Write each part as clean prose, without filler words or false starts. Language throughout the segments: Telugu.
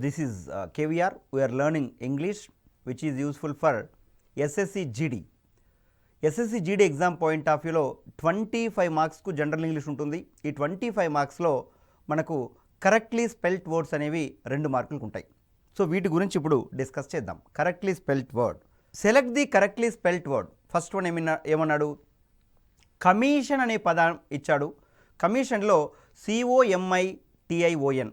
this is KVR. We are learning English which is useful for SSC GD. SSC GD exam point of వ్యూలో 25 మార్క్స్కు జనరల్ ఇంగ్లీష్ ఉంటుంది. ఈ 25 మార్క్స్లో మనకు కరెక్ట్లీ స్పెల్ట్ వర్డ్స్ అనేవి 2 మార్కులకు ఉంటాయి. సో వీటి గురించి ఇప్పుడు డిస్కస్ చేద్దాం. Correctly spelt word. Select the correctly spelt word. First one ఏమన్నాడు? కమిషన్ అనే పదం ఇచ్చాడు. కమిషన్లో COMITION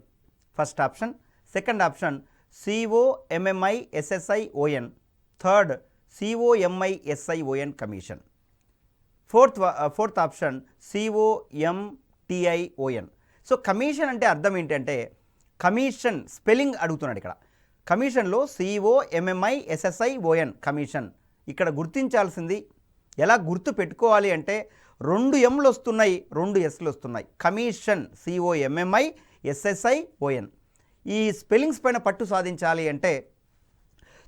first option, second option COMMISSION, third COMISION commission, fourth option COMTION. So commission అంటే అర్థం ఏంటంటే కమిషన్ స్పెల్లింగ్ అడుగుతున్నాడు ఇక్కడ. కమిషన్లో COMMISSION కమిషన్. ఇక్కడ గుర్తించాల్సింది ఎలా గుర్తు పెట్టుకోవాలి అంటే 2 Mలు వస్తున్నాయి, 2 Sలు వస్తున్నాయి. Commission COMMISSION. ఈ స్పెల్లింగ్స్ పైన పట్టు సాధించాలి అంటే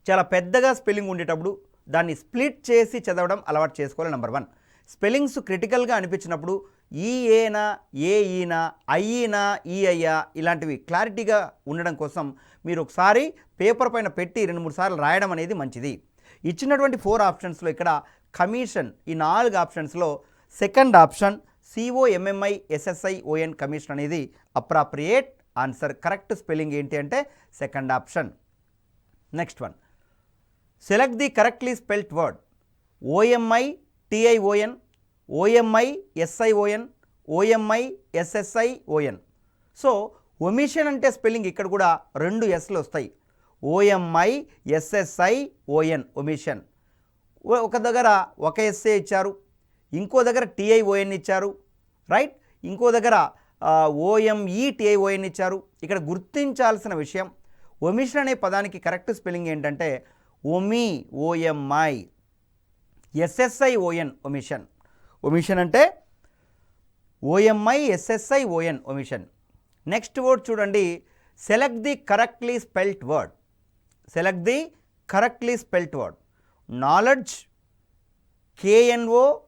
చాలా పెద్దగా స్పెల్లింగ్ ఉండేటప్పుడు దాన్ని స్ప్లిట్ చేసి చదవడం అలవాటు చేసుకోవాలి. నెంబర్ 1. స్పెల్లింగ్స్ క్రిటికల్గా అనిపించినప్పుడు ఈఏనా, ఏఈనా, ఐఈనా, ఈఐయా ఇలాంటివి క్లారిటీగా ఉండడం కోసం మీరు ఒకసారి పేపర్ పైన పెట్టి 2-3 సార్లు రాయడం అనేది మంచిది. ఇచ్చినటువంటి 4 ఆప్షన్స్లో ఇక్కడ కమిషన్, ఈ 4 ఆప్షన్స్లో సెకండ్ ఆప్షన్ COMMISSION కమిషన్ అనేది అప్రాప్రియేట్ ఆన్సర్. కరెక్ట్ స్పెల్లింగ్ ఏంటి అంటే second option. Next one, select the correctly spelt word. OMITION, OMISION, OMISSION. So omission అంటే స్పెల్లింగ్ ఇక్కడ కూడా 2 Sలు వస్తాయి. OMISSION omission. ఒక దగ్గర ఒక ఎస్ఏ ఇచ్చారు, ఇంకో దగ్గర TION ఇచ్చారు, రైట్. ఇంకో దగ్గర OMETION ఇచ్చారు. ఇక్కడ గుర్తించాల్సిన విషయం ఒమిషన్ అనే పదానికి కరెక్ట్ స్పెల్లింగ్ ఏంటంటే OMISSION ఒమిషన్. ఒమిషన్ అంటే OMISSION ఒమిషన్. నెక్స్ట్ వర్డ్ చూడండి, select the correctly spelt word. Select the correctly spelt word. Knowledge, KNOWLEDGE.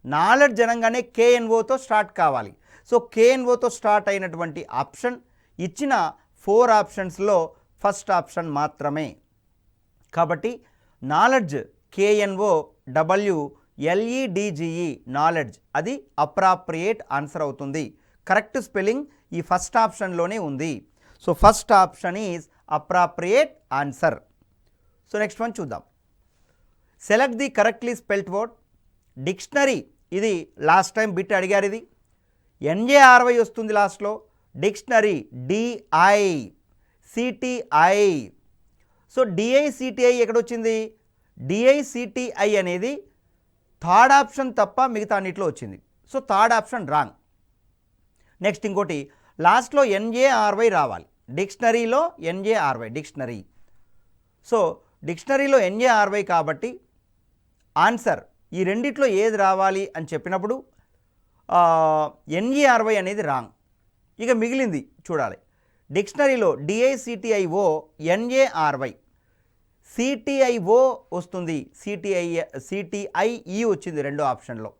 Knowledge అనగానే KNOతో స్టార్ట్ కావాలి. సో KNOతో స్టార్ట్ అయినటువంటి ఆప్షన్ ఇచ్చిన 4 ఆప్షన్స్లో ఫస్ట్ ఆప్షన్ మాత్రమే. కాబట్టి నాలెడ్జ్ KNOWLEDGE నాలెడ్జ్ అది అప్రాప్రియేట్ ఆన్సర్ అవుతుంది. కరెక్ట్ స్పెల్లింగ్ ఈ ఫస్ట్ ఆప్షన్లోనే ఉంది. So first option is appropriate answer. So next one చూద్దాం. Select the correctly spelt word. Dictionary, ఇది లాస్ట్ టైం బిట్ అడిగారు. ఇది NJRY వస్తుంది లాస్ట్లో. Dictionary DICTI. So DICTI ఎక్కడొచ్చింది? DICTI అనేది థర్డ్ ఆప్షన్ తప్ప మిగతా అన్నిట్లో వచ్చింది. So third option wrong. Next ఇంకోటి లాస్ట్లో NJRY రావాలి. డిక్షనరీలో NJRY డిక్షనరీ. సో డిక్షనరీలో NJRY కాబట్టి ఆన్సర్ ఈ రెండిట్లో ఏది రావాలి అని చెప్పినప్పుడు NJRY అనేది రాంగ్. ఇక మిగిలింది చూడాలి. డిక్షనరీలో DICTIO, NJRY, CTIO వస్తుంది, CTIE వచ్చింది 2 ఆప్షన్లో.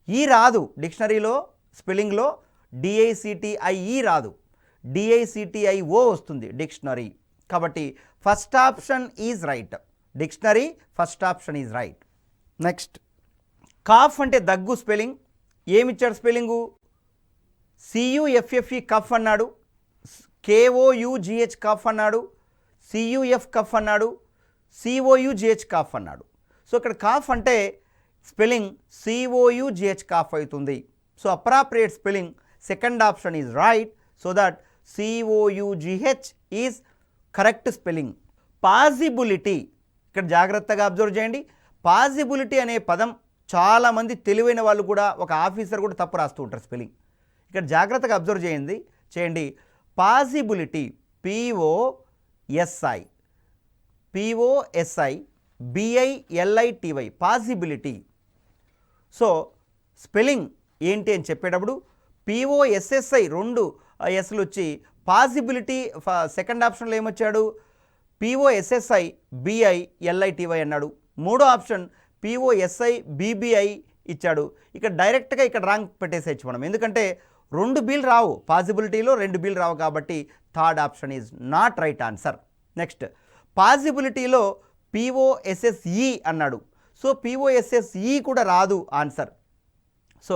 ఈ రాదు డిక్షనరీలో స్పెల్లింగ్లో, DICTIE రాదు, DICTIO వస్తుంది డిక్షనరీ. కాబట్టి first option is right. Dictionary first option is right. Next, cough అంటే దగ్గు స్పెల్లింగ్ ఏమిచ్చాడు? స్పెల్లింగు CUFFE కఫ్ అన్నాడు, KOUGH కఫ్ అన్నాడు, CUF కఫ్ అన్నాడు, COUGH కాఫ్ అన్నాడు. సో ఇక్కడ కాఫ్ అంటే స్పెల్లింగ్ COUGH కాఫ్ అవుతుంది. So appropriate spelling second option is right. So that COUGH is correct spelling. Possibility, ఇక్కడ జాగ్రత్తగా అబ్జర్వ్ చేయండి. పాజిబిలిటీ అనే పదం చాలామంది తెలివైన వాళ్ళు కూడా, ఒక ఆఫీసర్ కూడా తప్పు రాస్తూ ఉంటారు స్పెల్లింగ్. ఇక్కడ జాగ్రత్తగా అబ్జర్వ్ చేయండి. Possibility POSIBILITY possibility. So spelling ఏంటి అని చెప్పేటప్పుడు POSSI 2 Sలు వచ్చి పాజిబిలిటీ సెకండ్ ఆప్షన్లో ఏమొచ్చాడు? POSSIBILITY అన్నాడు. మూడో ఆప్షన్ POSIBBI ఇచ్చాడు. ఇక్కడ డైరెక్ట్గా ఇక్కడ రాంగ్ పెట్టేసేయచ్చు మనం, ఎందుకంటే రెండు బీలు రావు, పాసిబిలిటీలో రెండు బీలు రావు కాబట్టి third option is not right answer. Next పాసిబిలిటీలో పిఓఎస్ఎస్ఈ అన్నాడు. సో పిఓఎస్ఎస్ఈ కూడా రాదు ఆన్సర్. సో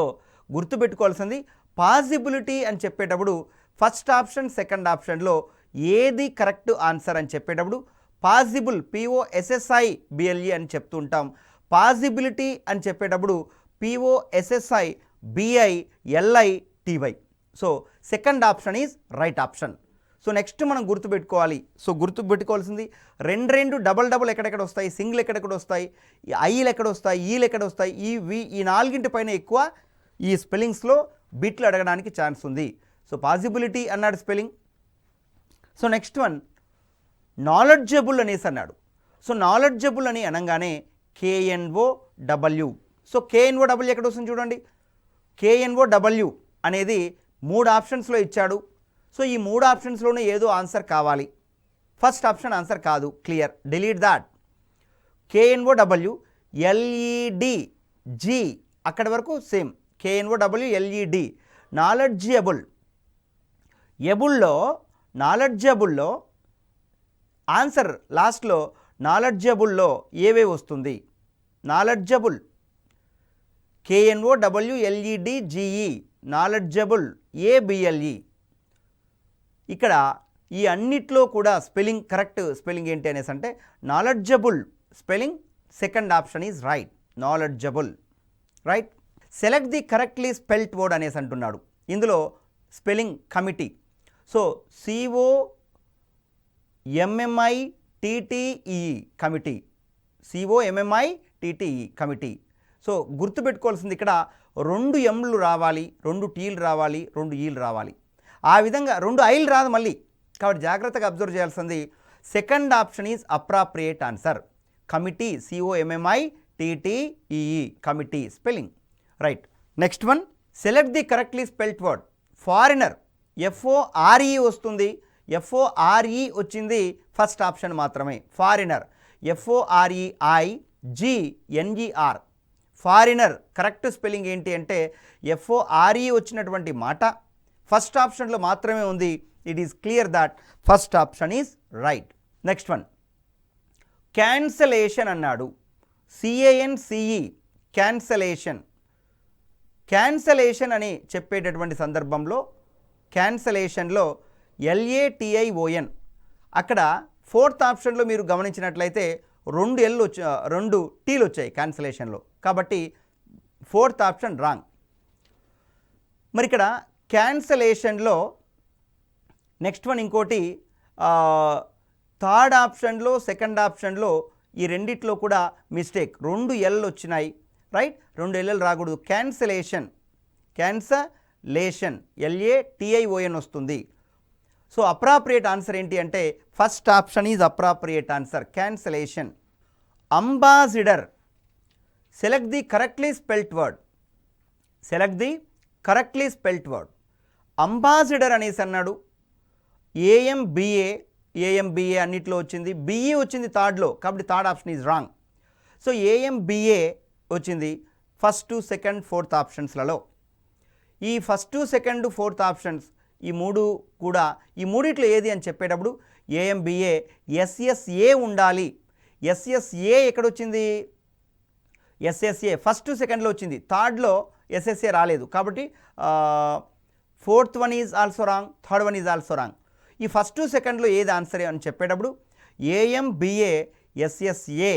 గుర్తుపెట్టుకోవాల్సింది పాసిబిలిటీ అని చెప్పేటప్పుడు ఫస్ట్ ఆప్షన్ సెకండ్ ఆప్షన్లో ఏది కరెక్ట్ ఆన్సర్ అని చెప్పేటప్పుడు పాసిబుల్ పిఓఎస్ఎస్ఐ బిఎల్ఈ అని చెప్తుంటాం. పాసిబిలిటీ అని చెప్పేటప్పుడు P O S S I B I L I T Y. So second option is right option. So next మనం గుర్తుపెట్టుకోవాలి. సో గుర్తుపెట్టుకోవాల్సింది రెండు డబల్ డబల్ ఎక్కడెక్కడ వస్తాయి, సింగిల్ ఎక్కడెక్కడ వస్తాయి, ఐలు ఎక్కడ వస్తాయి, ఈలు ఎక్కడ వస్తాయి, ఈ నాలుగింటి పైన ఎక్కువ ఈ స్పెల్లింగ్స్లో బిట్లు అడగడానికి ఛాన్స్ ఉంది. సో పాసిబిలిటీ అన్నాడు spelling. So next one knowledgeable అనేసి అన్నాడు. సో నాలెడ్జబుల్ అని అనగానే KNOW. సో KNOW ఎక్కడ వస్తుంది చూడండి. KNOW అనేది 3 ఆప్షన్స్లో ఇచ్చాడు. సో ఈ 3 ఆప్షన్స్లోనే ఏదో ఆన్సర్ కావాలి. ఫస్ట్ ఆప్షన్ ఆన్సర్ కాదు, clear, delete that. KNOW LED G అక్కడి వరకు సేమ్. KNOW LED knowledgeable. నాలెడ్జబుల్లో ఆన్సర్ లాస్ట్లో నాలెడ్జబుల్లో ఏవే వస్తుంది? నాలెడ్జబుల్ KNOWLEDGE నాలెడ్జబుల్ ABLE. ఇక్కడ ఈ అన్నిట్లో కూడా స్పెల్లింగ్ కరెక్ట్ స్పెల్లింగ్ ఏంటి అనేసి అంటే knowledgeable spelling second option is right, knowledgeable, right. Select the correctly spelt word అనేసి అంటున్నాడు. ఇందులో spelling committee. So COMMITTE committee, COMMITTE committee. So గుర్తుపెట్టుకోవాల్సింది ఇక్కడ 2 Mలు రావాలి, 2 Tలు రావాలి, 2 Eలు రావాలి. ఆ విధంగా 2 Iలు రాదు మళ్ళీ. కాబట్టి జాగ్రత్తగా అబ్జర్వ్ చేయాల్సింది second option is appropriate answer. Committee COMMITTE committee spelling right. Next one select the correctly spelt word. Foreigner FORE వస్తుంది. FORE వచ్చింది ఫస్ట్ ఆప్షన్ మాత్రమే. Foreigner FOREIGNER. Foreigner correct spelling ఏంటి అంటే FORE వచ్చినటువంటి మాట ఫస్ట్ ఆప్షన్లో మాత్రమే ఉంది. It is clear that first option is right. Next one cancellation అన్నాడు. CANCE cancellation. క్యాన్సలేషన్ అని చెప్పేటటువంటి సందర్భంలో క్యాన్సలేషన్లో LATION. అక్కడ ఫోర్త్ ఆప్షన్లో మీరు గమనించినట్లయితే 2 Tలు వచ్చాయి క్యాన్సలేషన్లో. కాబట్టి ఫోర్త్ ఆప్షన్ రాంగ్. మరి ఇక్కడ క్యాన్సలేషన్లో నెక్స్ట్ వన్ ఇంకోటి థర్డ్ ఆప్షన్లో సెకండ్ ఆప్షన్లో ఈ రెండిట్లో కూడా మిస్టేక్. 2 L వచ్చినాయి, రైట్. 2 L రాకూడదు. క్యాన్సలేషన్ LATION వస్తుంది. సో అప్రాప్రియేట్ ఆన్సర్ ఏంటి అంటే first option is appropriate answer, cancellation. Ambassador. Select the correctly spelt word. Ambassador అనేసి అన్నాడు. AMBA అన్నిట్లో వచ్చింది. BE వచ్చింది థర్డ్లో, కాబట్టి third option is wrong. So AMBA వచ్చింది ఫస్ట్, సెకండ్, ఫోర్త్ ఆప్షన్స్లలో. ఈ ఫస్ట్, సెకండ్, ఫోర్త్ ఆప్షన్స్ ఈ 3 కూడా ఈ మూడిట్లో ఏది అని చెప్పేటప్పుడు AMBA SSA ఉండాలి. SSA ఎక్కడొచ్చింది? SSA ఫస్ట్ సెకండ్లో వచ్చింది, థర్డ్లో SSA రాలేదు. కాబట్టి fourth one is also wrong, third one is also wrong. ఈ ఫస్ట్ సెకండ్లో ఏది ఆన్సర్ అని చెప్పేటప్పుడు AMBA SSA.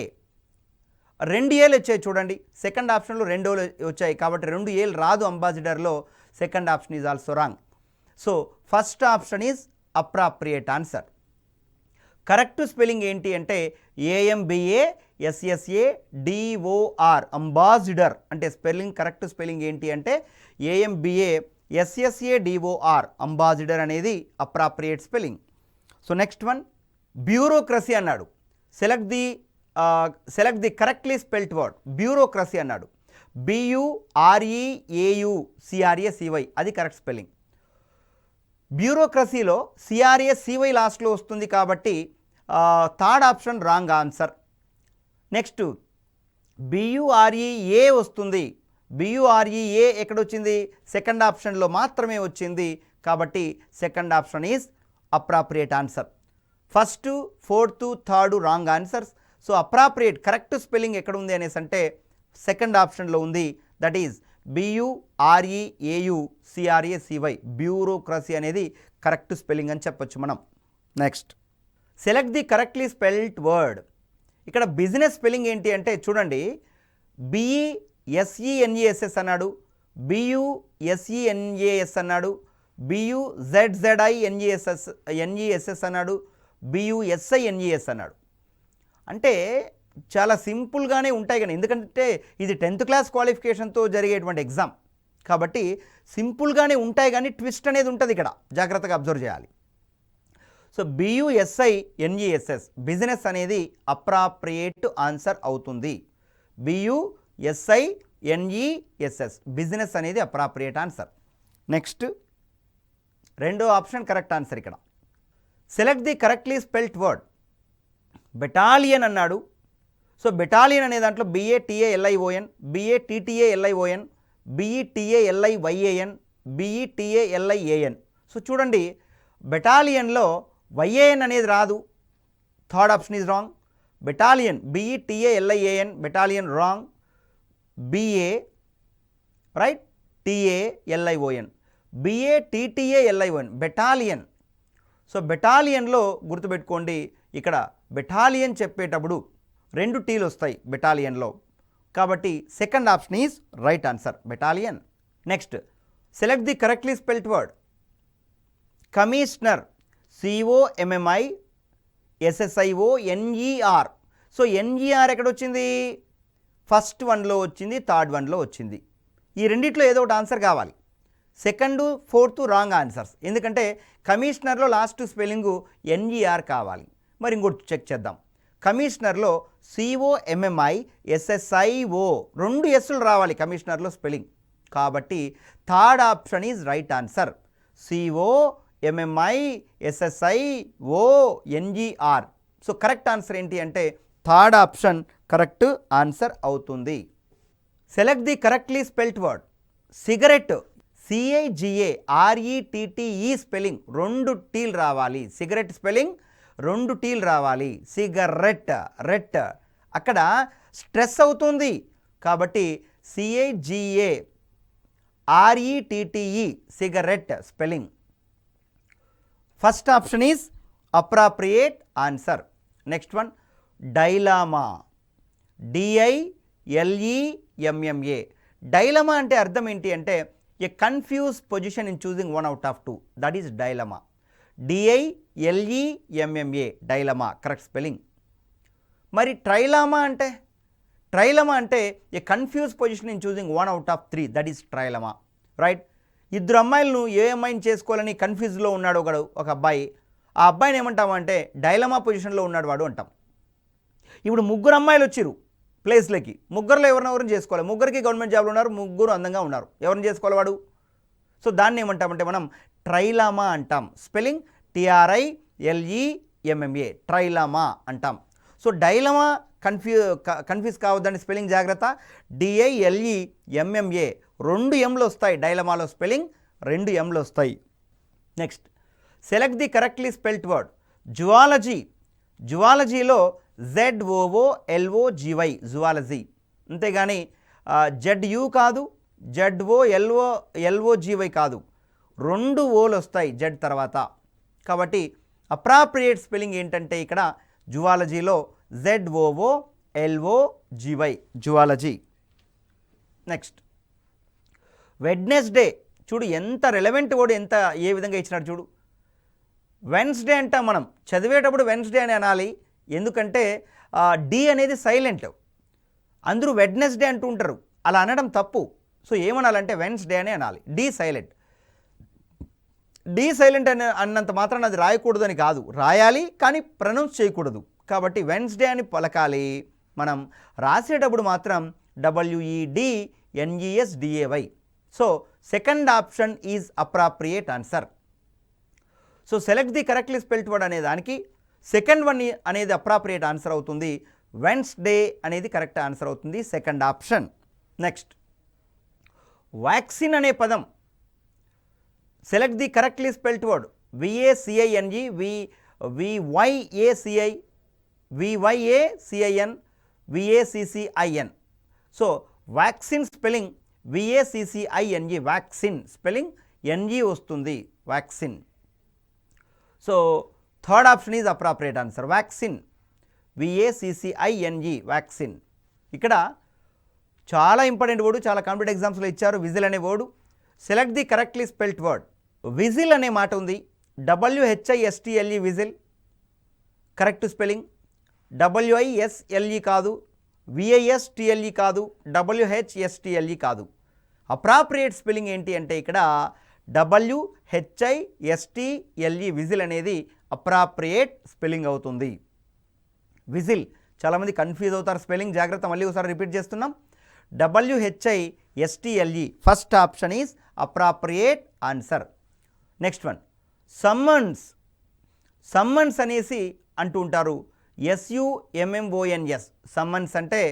2 Aలు వచ్చాయి చూడండి. సెకండ్ ఆప్షన్లో 2 వచ్చాయి కాబట్టి 2 Aలు రాదు అంబాసిడర్లో. Second option is also wrong. So first option is appropriate answer. Correct spelling ఏంటి అంటే AMBA SSA DOR అంబాసిడర్ అంటే స్పెల్లింగ్ కరెక్ట్ స్పెల్లింగ్ ఏంటి అంటే AMBA SSA DOR అంబాసిడర్ అనేది appropriate spelling. So next one bureaucracy అన్నాడు. Select the correctly spelt word. Bureaucracy అన్నాడు. BUREAUCRACY అది కరెక్ట్ స్పెల్లింగ్. బ్యూరోక్రసీలో CRACY లాస్ట్లో వస్తుంది కాబట్టి third option wrong answer. Next BUREA వస్తుంది. BUREA ఎక్కడొచ్చింది, సెకండ్ ఆప్షన్లో మాత్రమే వచ్చింది. కాబట్టి second option is appropriate answer. First, fourth, third wrong answers. So appropriate correct spelling ఎక్కడ ఉంది అనేసి అంటే సెకండ్ ఆప్షన్లో ఉంది. దట్ ఈజ్ BUREAUCRACY, బ్యూరోక్రసీ అనేది కరెక్ట్ స్పెల్లింగ్ అని చెప్పొచ్చు మనం. Next, select the correctly spelled word. ఇక్కడ బిజినెస్ స్పెల్లింగ్ ఏంటి అంటే చూడండి, BESENESS అన్నాడు, BUSENAS అన్నాడు, BUZZINESS అన్నాడు, BUSINES అన్నాడు. అంటే చాలా సింపుల్గానే ఉంటాయి కానీ, ఎందుకంటే ఇది 10th క్లాస్ క్వాలిఫికేషన్తో జరిగేటువంటి ఎగ్జామ్ కాబట్టి సింపుల్గానే ఉంటాయి కానీ ట్విస్ట్ అనేది ఉంటుంది ఇక్కడ, జాగ్రత్తగా అబ్జర్వ్ చేయాలి. సో BUSINESS బిజినెస్ అనేది అప్రాప్రియేట్ ఆన్సర్ అవుతుంది. BUSINESS బిజినెస్ అనేది అప్రాప్రియేట్ ఆన్సర్. నెక్స్ట్, రెండో ఆప్షన్ కరెక్ట్ ఆన్సర్. ఇక్కడ select the correctly spelt word. Battalion అన్నాడు. సో బెటాలియన్ అనే దాంట్లో BATALION, BATTALION, BETALIYAN, BETALIAN. So చూడండి, బెటాలియన్లో YAN అనేది రాదు. Third option is wrong. Battalion BETALIAN, battalion wrong. BA right, TALION, BATTALION battalion. So బెటాలియన్లో గుర్తుపెట్టుకోండి, ఇక్కడ బెటాలియన్ చెప్పేటప్పుడు 2 టీలు వస్తాయి బెటాలియన్లో. కాబట్టి second option is right answer, battalion. Next, select the correctly spelt word. Commissioner, COMMISSIONER. So NER ఎక్కడ వచ్చింది, ఫస్ట్ వన్లో వచ్చింది, థర్డ్ వన్లో వచ్చింది. ఈ రెండిట్లో ఏదో ఒకటి ఆన్సర్ కావాలి. సెకండ్, ఫోర్త్ రాంగ్ ఆన్సర్స్, ఎందుకంటే కమిషనర్లో లాస్ట్ స్పెల్లింగు NER కావాలి. మరి ఇంకోటి చెక్ చేద్దాం. కమిషనర్లో COMMISSIO 2 ఎస్సులు రావాలి కమిషనర్లో స్పెల్లింగ్. కాబట్టి third option is right answer, COMMISSIONER. So correct answer ఏంటి అంటే థర్డ్ ఆప్షన్ కరెక్ట్ ఆన్సర్ అవుతుంది. Select the correctly spelt word. Cigarette, CIGARETTE spelling 2 టీలు రావాలి. సిగరెట్ స్పెల్లింగ్ 2 టీలు రావాలి. సిగరెట్, రెట్ అక్కడ స్ట్రెస్ అవుతుంది కాబట్టి CIGARETTE cigarette spelling. First option is appropriate answer. Next one, dilemma, DILEMMA. Dilemma అంటే అర్థం ఏంటి అంటే a confuse position in choosing 1 out of 2, that is dilemma. DILEMMA dilemma correct spelling. మరి ట్రైలామా అంటే a confuse position in choosing 1 out of 3, that is trilemma. Right, ఇద్దరు అమ్మాయిలను ఏ అమ్మాయిని చేసుకోవాలని కన్ఫ్యూజ్లో ఉన్నాడు ఒక అబ్బాయి. ఆ అబ్బాయిని ఏమంటామంటే డైలమా పొజిషన్లో ఉన్నాడు వాడు అంటాం. ఇప్పుడు 3 అమ్మాయిలు వచ్చిరు ప్లేస్లకి, ముగ్గురులో ఎవరినెవరిని చేసుకోవాలి. ముగ్గురికి గవర్నమెంట్ జాబ్లు ఉన్నారు, 3 అందంగా ఉన్నారు, ఎవరిని చేసుకోవాలి వాడు. సో దాన్ని ఏమంటామంటే మనం ట్రైలామా అంటాం. స్పెల్లింగ్ TRILEMMA ట్రైలామా అంటాం. సో డైలమా కన్ఫ్యూజ్ కావద్దండి, స్పెల్లింగ్ జాగ్రత్త. DILEMMA 2 Mలు వస్తాయి డైలమాలో స్పెల్లింగ్, 2 Mలు వస్తాయి. Next, select the correctly spelt word. Zoology, జువాలజీలో ZOOLOGY జువాలజీ, అంతేగాని ZU కాదు, ZOLOGY కాదు, 2 ఓలు వస్తాయి జెడ్ తర్వాత. కాబట్టి అప్రాప్రియేట్ స్పెల్లింగ్ ఏంటంటే ఇక్కడ జువాలజీలో ZOOLOGY జువాలజీ. Next, Wednesday. చూడు ఎంత రెలవెంట్ వర్డ్, ఎంత ఏ విధంగా ఇచ్చినాడు చూడు. వెన్స్డే అంటాం మనం, చదివేటప్పుడు వెన్స్డే అని అనాలి, ఎందుకంటే డి అనేది సైలెంట్, అందరూ వెడ్నెస్డే అంటూ ఉంటారు, అలా అనడం తప్పు. సో ఏమనాలంటే వెన్స్డే అని అనాలి, డి సైలెంట్. డి సైలెంట్ అని అన్నంత మాత్రాన అది రాయకూడదు అని కాదు, రాయాలి కానీ ప్రొనౌన్స్ చేయకూడదు. కాబట్టి వెన్స్డే అని పలకాలి. మనం రాసేటప్పుడు మాత్రం WEDNESDAY. So second option is appropriate answer. So select the correctly spelt word అనే దానికి సెకండ్ వన్ అనేది అప్రాప్రియేట్ ఆన్సర్ అవుతుంది. వెన్స్డే అనేది కరెక్ట్ ఆన్సర్ అవుతుంది, సెకండ్ ఆప్షన్. నెక్స్ట్, వ్యాక్సిన్ అనే పదం, select the correctly spelt word. VACING, VYACI, VYACIN, VACCIN. So vaccine spelling VACCING, vaccine spelling NG వస్తుంది, vaccine. So third option is appropriate answer, vaccine, VACCING, vaccine. ఇక్కడ చాలా ఇంపార్టెంట్ వర్డ్, చాలా కాంపిటేటివ్ ఎగ్జామ్స్లో ఇచ్చారు, విజిల్ అనే word. Select the correctly spelt word. Whistle అనే మాట ఉంది, WHISTLE, whistle correct spelling. WISLE కాదు, VISTLE కాదు, WHSTLE కాదు. అప్రాప్రియేట్ స్పెల్లింగ్ ఏంటి అంటే ఇక్కడ WHISTLE, విజిల్ అనేది అప్రాప్రియేట్ స్పెల్లింగ్ అవుతుంది. విజిల్ చాలామంది కన్ఫ్యూజ్ అవుతారు స్పెల్లింగ్, జాగ్రత్త, మళ్ళీ ఒకసారి రిపీట్ చేస్తున్నాం. WHISTLE, first option is appropriate answer. Next one, summons. Summons అనేసి అంటూ ఉంటారు, SUMMONS. సమ్మన్స్ అంటే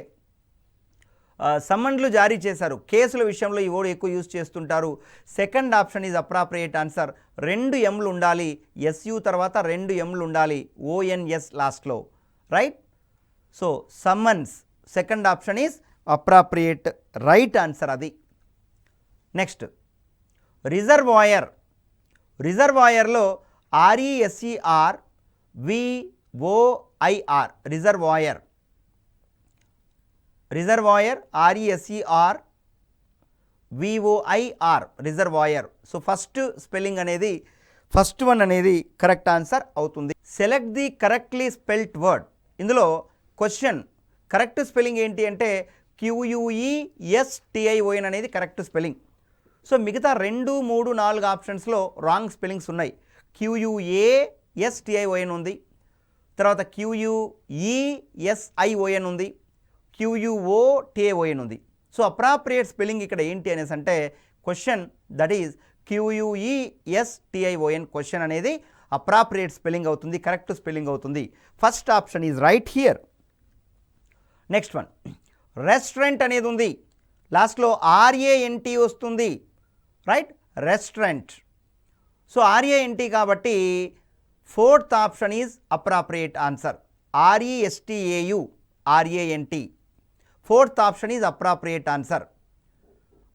సమ్మన్లు జారీ చేశారు, కేసుల విషయంలో ఈ వర్డ్ ఎక్కువ యూజ్ చేస్తుంటారు. Second option is appropriate answer. 2 Mలు ఉండాలి, SU తర్వాత 2 Mలు ఉండాలి, ONS లాస్ట్లో, right. So summons, second option is appropriate, right answer అది. Next reservoir. రిజర్వాయర్లో RESERVOIR, reservoir. Reservoir RESERVOIR, reservoir. So first spelling అనేది, ఫస్ట్ వన్ అనేది కరెక్ట్ ఆన్సర్ అవుతుంది. Select the correctly spelt word. ఇందులో క్వశ్చన్ కరెక్ట్ స్పెల్లింగ్ ఏంటి అంటే QUESTION అనేది కరెక్ట్ స్పెల్లింగ్. సో మిగతా 2, 3, 4 ఆప్షన్స్లో రాంగ్ స్పెల్లింగ్స్ ఉన్నాయి. QUASTION ఉంది, తర్వాత QUESION ఉంది, QUOTION ఉంది. సో అప్రాప్రియేట్ స్పెల్లింగ్ ఇక్కడ ఏంటి అనేసి అంటే question, that is QUESTION. Question అనేది అప్రాప్రియేట్ స్పెల్లింగ్ అవుతుంది, కరెక్ట్ స్పెల్లింగ్ అవుతుంది. First option is right here. Next one, restaurant అనేది ఉంది, లాస్ట్లో RANT వస్తుంది, రైట్, రెస్టారెంట్. సో RANT కాబట్టి fourth option is appropriate answer, RESTAU, RANT. Fourth option is appropriate answer.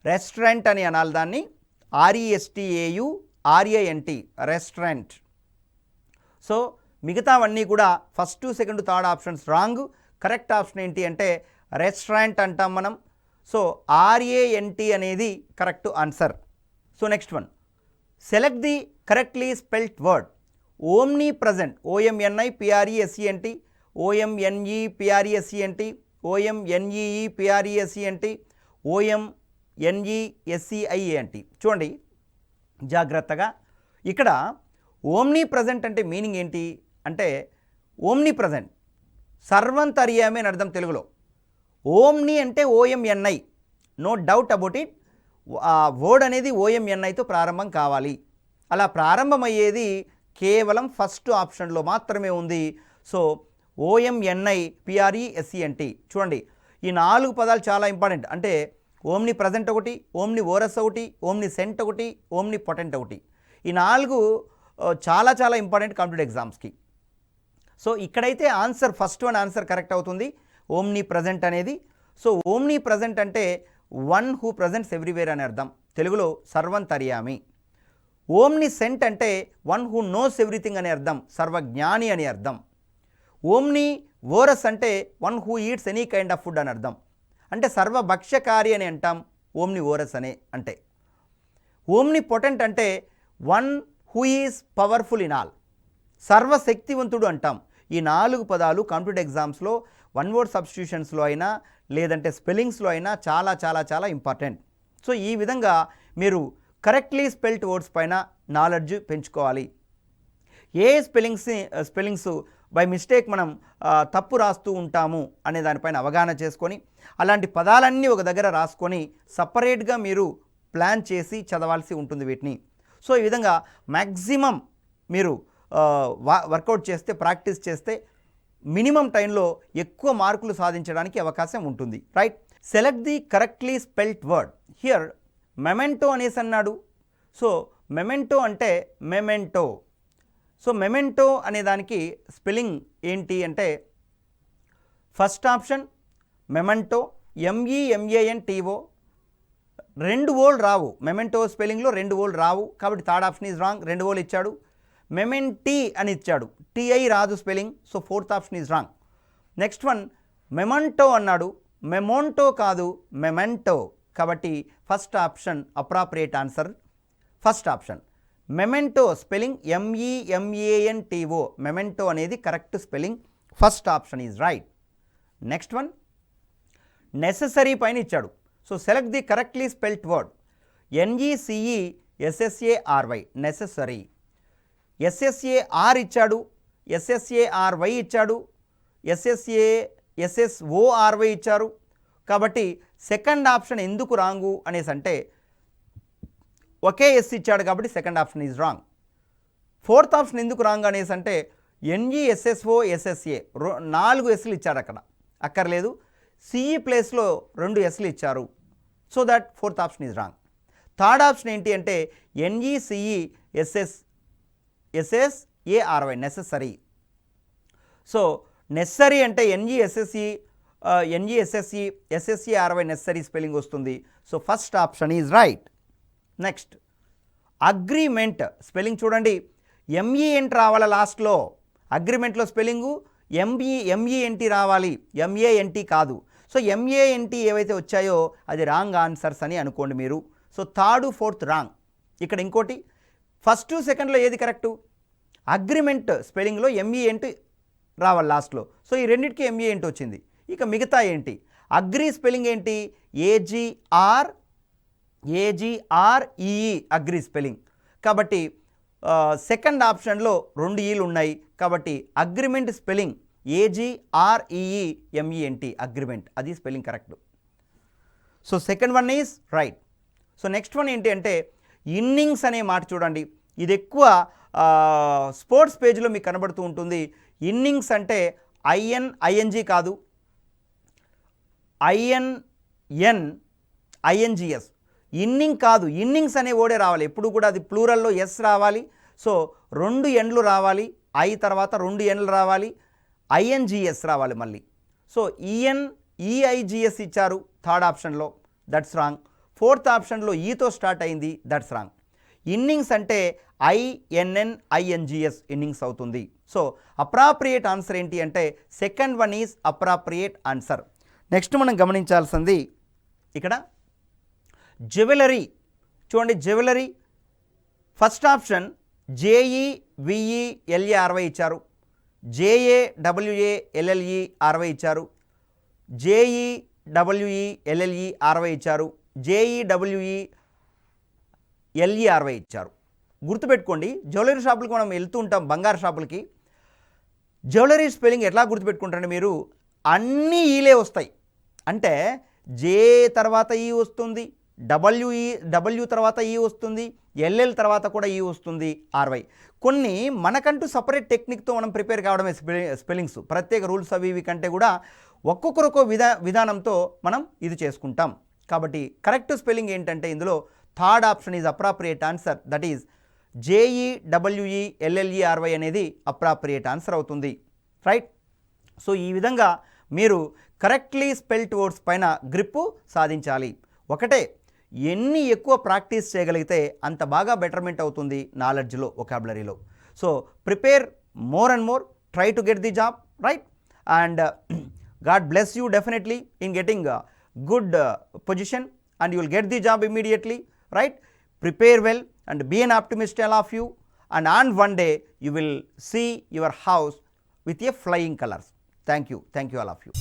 Restaurant అని అనాలి దాన్ని, RESTAU, RANT, రెస్టారెంట్. సో మిగతావన్నీ కూడా first, second, third options wrong. Correct option ఏంటి అంటే రెస్టారెంట్ అంటాం మనం. సో RANT అనేది correct answer. So next one, select the correctly spelt word. Omni present, OMNIPRESENT, OMNEPRESENT, OMNEEPRESENT, OMNESCIENT. చూడండి జాగ్రత్తగా, ఇక్కడ ఓమ్నీ ప్రజెంట్ అంటే మీనింగ్ ఏంటి అంటే ఓమ్నీ ప్రజెంట్ సర్వంతర్యామి అని అర్థం తెలుగులో. ఓమ్ని అంటే OMNI, no doubt about it. Word అనేది OMNIతో ప్రారంభం కావాలి. అలా ప్రారంభమయ్యేది కేవలం ఫస్ట్ ఆప్షన్లో మాత్రమే ఉంది. So OMNIPRESENT. చూడండి ఈ 4 పదాలు చాలా ఇంపార్టెంట్. అంటే ఓమ్ని ప్రజెంట్ ఒకటి, ఓమ్ని ఓరస్ ఒకటి, ఓమ్ని సెంట్ ఒకటి, ఓమ్ని పొటెంట్ ఒకటి. ఈ 4 చాలా చాలా ఇంపార్టెంట్ కాంపిటేటివ్ ఎగ్జామ్స్కి. సో ఇక్కడైతే answer, first one answer correct అవుతుంది, ఓమ్ని ప్రజెంట్ అనేది. సో ఓమ్ని ప్రజెంట్ అంటే వన్ హూ ప్రజెంట్స్ ఎవ్రీవేర్ అని అర్థం, తెలుగులో సర్వంతర్యామి. ఓమ్ని సెంట్ అంటే వన్ హూ నోస్ ఎవ్రీథింగ్ అని అర్థం, సర్వజ్ఞాని అని అర్థం. ఓమ్ని ఓరస్ అంటే one who eats any kind of food అని అర్థం, అంటే సర్వభక్ష్యకారి అని అంటాం ఓమ్ని ఓరస్ అనే అంటే. ఓమ్ని పొటెంట్ అంటే one who is powerful in all, సర్వశక్తివంతుడు అంటాం. ఈ 4 పదాలు కాంపిటేటివ్ ఎగ్జామ్స్లో వన్ వర్డ్ సబ్స్టిట్యూషన్స్లో అయినా లేదంటే స్పెల్లింగ్స్లో అయినా చాలా చాలా చాలా ఇంపార్టెంట్. సో ఈ విధంగా మీరు కరెక్ట్లీ స్పెల్ట్ వర్డ్స్ పైన నాలెడ్జ్ పెంచుకోవాలి. ఏ స్పెల్లింగ్స్ బై మిస్టేక్ మనం తప్పు రాస్తూ ఉంటాము అనే దానిపైన అవగాహన చేసుకొని అలాంటి పదాలన్నీ ఒక దగ్గర రాసుకొని సపరేట్గా మీరు ప్లాన్ చేసి చదవాల్సి ఉంటుంది వీటిని. సో ఈ విధంగా మ్యాక్సిమం మీరు వర్కౌట్ చేస్తే, ప్రాక్టీస్ చేస్తే మినిమం టైంలో ఎక్కువ మార్కులు సాధించడానికి అవకాశం ఉంటుంది, right. Select the correctly spelt word. Here memento అనేసి అన్నాడు. సో మెమెంటో అంటే మెమెంటో. సో మెమెంటో అనే దానికి స్పెల్లింగ్ ఏంటి అంటే ఫస్ట్ ఆప్షన్ మెమెంటో, MEMANTO. 2 ఓలు రావు, మెమెంటో స్పెల్లింగ్లో 2 ఓలు రావు, కాబట్టి థర్డ్ ఆప్షన్ ఈజ్ రాంగ్. 2 ఓలు ఇచ్చాడు. మెమెంటీ అని ఇచ్చాడు, TI రాదు spelling, so fourth option is wrong. Next one memento అన్నాడు, మెమోంటో కాదు మెమెంటో, కాబట్టి first option appropriate answer first option. Memento spelling MEMANTO, memento అనేది correct spelling, first option is right. Next one necessary పైన ఇచ్చాడు. So select the correctly spelt word. NECESSARY necessary. SSAR ఇచ్చాడు, SSARY ఇచ్చాడు, SSORY ఇచ్చారు. కాబట్టి సెకండ్ ఆప్షన్ ఎందుకు రాంగు అనేసి అంటే ఒకే ఎస్ ఇచ్చాడు కాబట్టి second option is wrong. Fourth option ఎందుకు రాంగ్ అనేసి అంటే NESSOSSA 4 ఎస్లు ఇచ్చాడు, అక్కడ అక్కర్లేదు. CE ప్లేస్లో 2 ఎస్లు ఇచ్చారు, so that fourth option is wrong. Third option ఏంటి అంటే NECESSARY నెసెసరీ. సో నెసరీ అంటే NESSARY నెసరీ స్పెల్లింగ్ వస్తుంది, so first option is right. Next agreement spelling చూడండి, MENT రావాలి లాస్ట్లో. అగ్రిమెంట్లో స్పెల్లింగు MENT రావాలి, MANT కాదు. సో MANT ఏవైతే వచ్చాయో అది రాంగ్ ఆన్సర్స్ అని అనుకోండి మీరు. So third fourth wrong. ఇక్కడ ఇంకోటి ఫస్ట్ సెకండ్లో ఏది కరెక్టు? అగ్రిమెంట్ స్పెల్లింగ్లో MENT రావాలి లాస్ట్లో, సో ఈ రెండింటికి MENT వచ్చింది. ఇక మిగతా ఏంటి? అగ్రి స్పెల్లింగ్ ఏంటి? AGREE agri spelling. కాబట్టి సెకండ్ ఆప్షన్లో 2 ఈలు ఉన్నాయి, కాబట్టి అగ్రిమెంట్ స్పెల్లింగ్ AGREEMENT అగ్రిమెంట్, అది spelling correct. So second one is right. So next one ఏంటి అంటే ఇన్నింగ్స్ అనే మాట చూడండి, ఇది ఎక్కువ స్పోర్ట్స్ పేజ్లో మీకు కనబడుతూ ఉంటుంది. ఇన్నింగ్స్ అంటే ING కాదు, INNINGS. ఇన్నింగ్ కాదు, ఇన్నింగ్స్ అనే ఓడే రావాలి ఎప్పుడు కూడా, అది ప్లూరల్లో ఎస్ రావాలి. సో 2 Nలు రావాలి, I తర్వాత 2 Nలు రావాలి, INGS రావాలి మళ్ళీ. సో EIGS ఇచ్చారు థర్డ్ ఆప్షన్లో, దట్స్ రాంగ్. ఫోర్త్ ఆప్షన్లో ఈతో స్టార్ట్ అయింది, దట్స్ రాంగ్. ఇన్నింగ్స్ అంటే INNINGS ఇన్నింగ్స్ అవుతుంది. సో అప్రాప్రియేట్ ఆన్సర్ ఏంటి అంటే second one is appropriate answer. Next మనం గమనించాల్సింది ఇక్కడ జ్యువెలరీ చూడండి. జ్యువెలరీ ఫస్ట్ ఆప్షన్ JEVELARY ఇచ్చారు, JAWALLERY ఇచ్చారు, JEWELLERY ఇచ్చారు, JEWELERY ఇచ్చారు. గుర్తుపెట్టుకోండి, జ్యువెలరీ షాపులకు మనం వెళ్తూ ఉంటాం, బంగారు షాపులకి. జ్యువెలరీ స్పెల్లింగ్ ఎట్లా గుర్తుపెట్టుకుంటారండి మీరు? అన్నీ ఈలే వస్తాయి, అంటే జే తర్వాత ఈ వస్తుంది, డబ్ల్యూ తర్వాత ఈ వస్తుంది, LL తర్వాత కూడా ఈ వస్తుంది, RY. కొన్ని మనకంటూ సపరేట్ టెక్నిక్తో మనం ప్రిపేర్ కావడమే స్పెల్లింగ్స్, ప్రత్యేక రూల్స్ అవి ఇవి కంటే కూడా ఒక్కొక్కరొక్కో విధానంతో మనం ఇది చేసుకుంటాం. కాబట్టి కరెక్ట్ స్పెల్లింగ్ ఏంటంటే ఇందులో third option is appropriate answer, that is JEWELLERY అనేది అప్రాప్రియేట్ ఆన్సర్ అవుతుంది, రైట్. సో ఈ విధంగా మీరు కరెక్ట్లీ స్పెల్ట్ వర్డ్స్ పైన గ్రిప్పు సాధించాలి. ఒకటే, ఎన్ని ఎక్కువ ప్రాక్టీస్ చేయగలిగితే అంత బాగా బెటర్మెంట్ అవుతుంది నాలెడ్జ్లో, వొకాబులరీలో. So prepare more and more, try to get the job, right. And God bless you definitely in getting a good position, and you will get the job immediately, right. Prepare well and be an optimist, all of you, and on one day you will see your house with a flying colors. Thank you all of you.